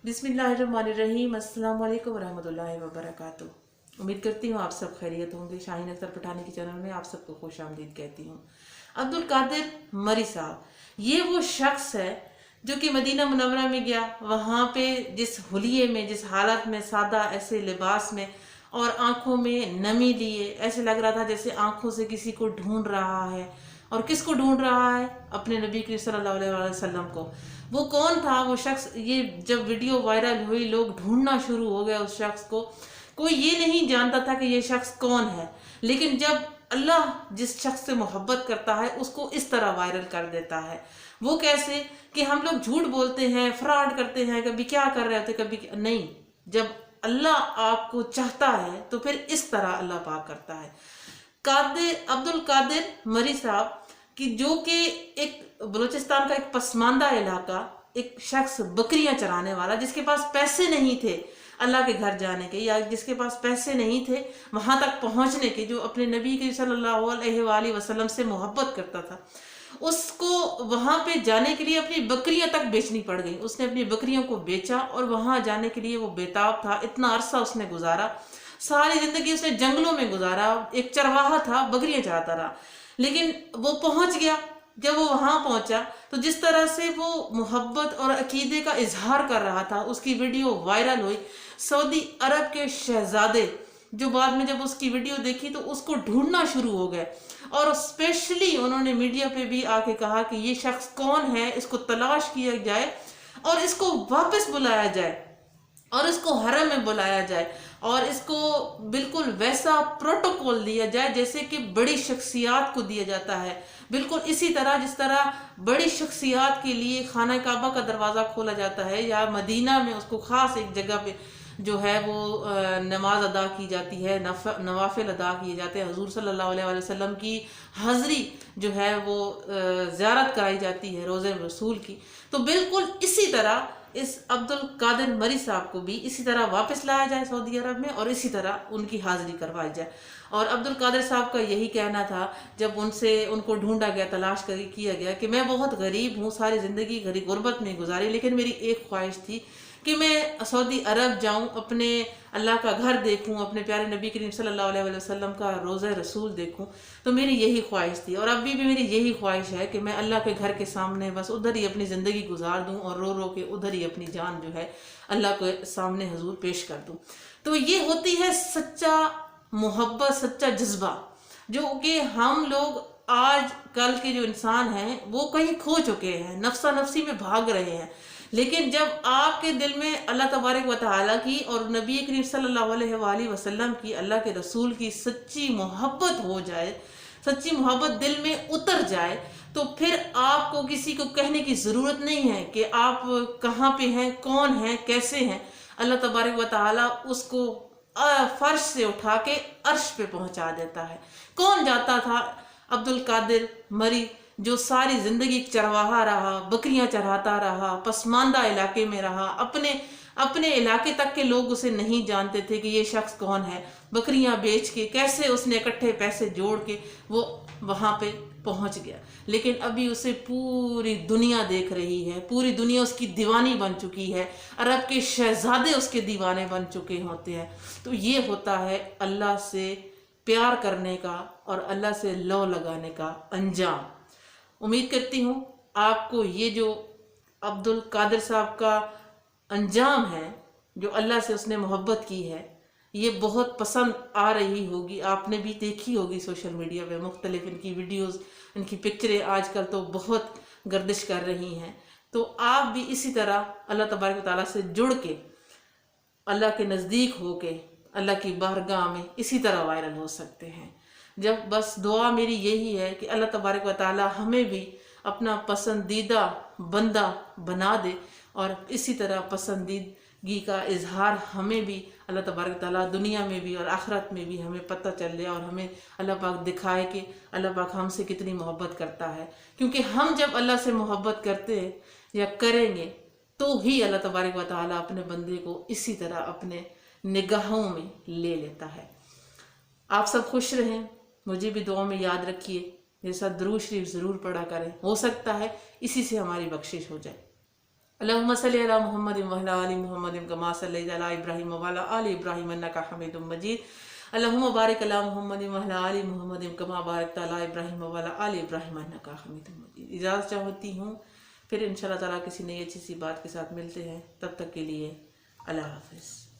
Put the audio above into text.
बिस्मिल्लाहिर्रहमानिर्रहीम। अस्सलाम वालेकुम रहमतुल्लाहि व बरकातुहू। उम्मीद करती हूँ आप सब खैरियत होंगे। शाहीन अख्तर पठानी के चैनल में आप सबको खुश आमदीद कहती हूँ। अब्दुल कादिर मरी साहब, ये वो शख्स है जो कि मदीना मुनव्वरा में गया, वहाँ पे जिस हुलिये में, जिस हालत में, सादा ऐसे लिबास में और आंखों में नमी लिए, ऐसे लग रहा था जैसे आंखों से किसी को ढूंढ रहा है। और किसको ढूंढ रहा है? अपने नबी करीम सल्लल्लाहु अलैहि वसल्लम को। वो कौन था वो शख्स? ये जब वीडियो वायरल हुई, लोग ढूंढना शुरू हो गया उस शख्स को। कोई ये नहीं जानता था कि ये शख्स कौन है, लेकिन जब अल्लाह जिस शख्स से मोहब्बत करता है उसको इस तरह वायरल कर देता है। वो कैसे कि हम लोग झूठ बोलते हैं, फ्रॉड करते हैं, कभी क्या कर रहे होते, कभी नहीं। जब अल्लाह आपको चाहता है तो फिर इस तरह अल्लाह पाक करता है। अब्दुल कादिर मरी साहब कि जो कि एक बलूचिस्तान का एक पसमानदा इलाका, एक शख्स बकरियां चराने वाला, जिसके पास पैसे नहीं थे अल्लाह के घर जाने के, या जिसके पास पैसे नहीं थे वहां तक पहुंचने के, जो अपने नबी के सल्लल्लाहु अलैहि वसल्लम से मोहब्बत करता था, उसको वहां पे जाने के लिए अपनी बकरियां तक बेचनी पड़ गई। उसने अपनी बकरियों को बेचा और वहां जाने के लिए वो बेताब था। इतना अरसा उसने गुजारा, सारी जिंदगी उसने जंगलों में गुजारा, एक चरवाहा था, बकरियां चराता रहा। लेकिन वो पहुंच गया। जब वो वहां पहुंचा तो जिस तरह से वो मोहब्बत और अकीदे का इजहार कर रहा था, उसकी वीडियो वायरल हुई। सऊदी अरब के शहजादे जो बाद में जब उसकी वीडियो देखी तो उसको ढूंढना शुरू हो गए, और स्पेशली उन्होंने मीडिया पे भी आके कहा कि ये शख्स कौन है, इसको तलाश किया जाए और इसको वापस बुलाया जाए और इसको हरम में बुलाया जाए और इसको बिल्कुल वैसा प्रोटोकॉल दिया जाए जैसे कि बड़ी शख्सियात को दिया जाता है। बिल्कुल इसी तरह जिस तरह बड़ी शख्सियात के लिए खाना काबा का दरवाज़ा खोला जाता है, या मदीना में उसको ख़ास एक जगह पे जो है वो नमाज अदा की जाती है, नवाफिल अदा किए जाते हैं, हुजूर सल्लल्लाहु अलैहि वसल्लम की हाज़री जो है वो ज़ियारत कराई जाती है, रोज़े रसूल की। तो बिल्कुल इसी तरह इस अब्दुल कादिर मरी साहब को भी इसी तरह वापस लाया जाए सऊदी अरब में, और इसी तरह उनकी हाज़िरी करवाई जाए। और अब्दुल कादिर साहब का यही कहना था जब उनको ढूंढा गया, तलाश किया गया, कि मैं बहुत गरीब हूँ, सारी ज़िंदगी गुर्बत में गुजारी, लेकिन मेरी एक ख्वाहिश थी कि मैं सऊदी अरब जाऊं, अपने अल्लाह का घर देखूं, अपने प्यारे नबी करीम सल्लल्लाहु अलैहि वसल्लम का रोज़ा रसूल देखूं। तो मेरी यही ख्वाहिश थी और अभी भी मेरी यही ख्वाहिश है कि मैं अल्लाह के घर के सामने बस उधर ही अपनी ज़िंदगी गुजार दूं और रो रो के उधर ही अपनी जान जो है अल्लाह के सामने हजूर पेश कर दूं। तो ये होती है सच्चा मोहब्बत, सच्चा जज्बा, जो कि हम लोग आज कल के जो इंसान हैं वो कहीं खो चुके हैं, नफ्सा नफ्सी में भाग रहे हैं। लेकिन जब आपके दिल में अल्लाह तबारक व तआला की और नबी करीम सल्लल्लाहु अलैहि वसल्लम की, अल्लाह के रसूल की सच्ची मोहब्बत हो जाए, सच्ची मोहब्बत दिल में उतर जाए, तो फिर आपको किसी को कहने की ज़रूरत नहीं है कि आप कहाँ पे हैं, कौन हैं, कैसे हैं। अल्लाह तबारक व तआला उसको फर्श से उठा के अर्श पे पहुंचा देता है। कौन जाता था अब्दुल कादिर मरी, जो सारी जिंदगी चरवाहा रहा, बकरियां चराता रहा, पसमानदा इलाके में रहा, अपने इलाके तक के लोग उसे नहीं जानते थे कि ये शख्स कौन है। बकरियां बेच के कैसे उसने इकट्ठे पैसे जोड़ के वो वहां पे पहुंच गया, लेकिन अभी उसे पूरी दुनिया देख रही है, पूरी दुनिया उसकी दीवानी बन चुकी है, अरब के शहजादे उसके दीवाने बन चुके होते हैं। तो ये होता है अल्लाह से प्यार करने का और अल्लाह से लौ लगाने का अंजाम। उम्मीद करती हूँ आपको ये जो अब्दुल कादिर साहब का अंजाम है, जो अल्लाह से उसने मोहब्बत की है, ये बहुत पसंद आ रही होगी। आपने भी देखी होगी सोशल मीडिया पे मुख्तलिफ इनकी वीडियोस, इनकी पिक्चरें आजकल तो बहुत गर्दिश कर रही हैं। तो आप भी इसी तरह अल्लाह तबारक व तआला से जुड़ के, अल्लाह के नज़दीक हो के, अल्लाह की बारगाह में इसी तरह वायरल हो सकते हैं। जब बस दुआ मेरी यही है कि अल्लाह तबारक व तआला हमें भी अपना पसंदीदा बंदा बना दे, और इसी तरह पसंदीदगी का इजहार हमें भी अल्लाह तबारक व तआला दुनिया में भी और आखिरत में भी हमें पता चल जाए, और हमें अल्लाह पाक दिखाए कि अल्लाह पाक हमसे कितनी मोहब्बत करता है। क्योंकि हम जब अल्लाह से मोहब्बत करते हैं या करेंगे तो ही अल्लाह तबारक व तआला अपने बंदे को इसी तरह अपने निगाहों में ले लेता है। आप सब खुश रहें, मुझे भी दुआ में याद रखिए, मेरे साथ दुरूद शरीफ ज़रूर पढ़ा करें, हो सकता है इसी से हमारी बख्शिश हो जाए। اللہم صلی علی محمد وعلی آل محمد کما صلیت علی ابراہیم وعلی آل ابراہیم انک حمید مجید اللہم بارک علی محمد وعلی آل محمد کما بارکت علی ابراہیم وعلی آل ابراہیم انک حمید مجید۔ اجازت چاہتی ہوں، پھر انشاءاللہ تعالیٰ کسی نئی اچھی سی بات کے ساتھ ملتے ہیں، تب تک کے لیے اللہ حافظ۔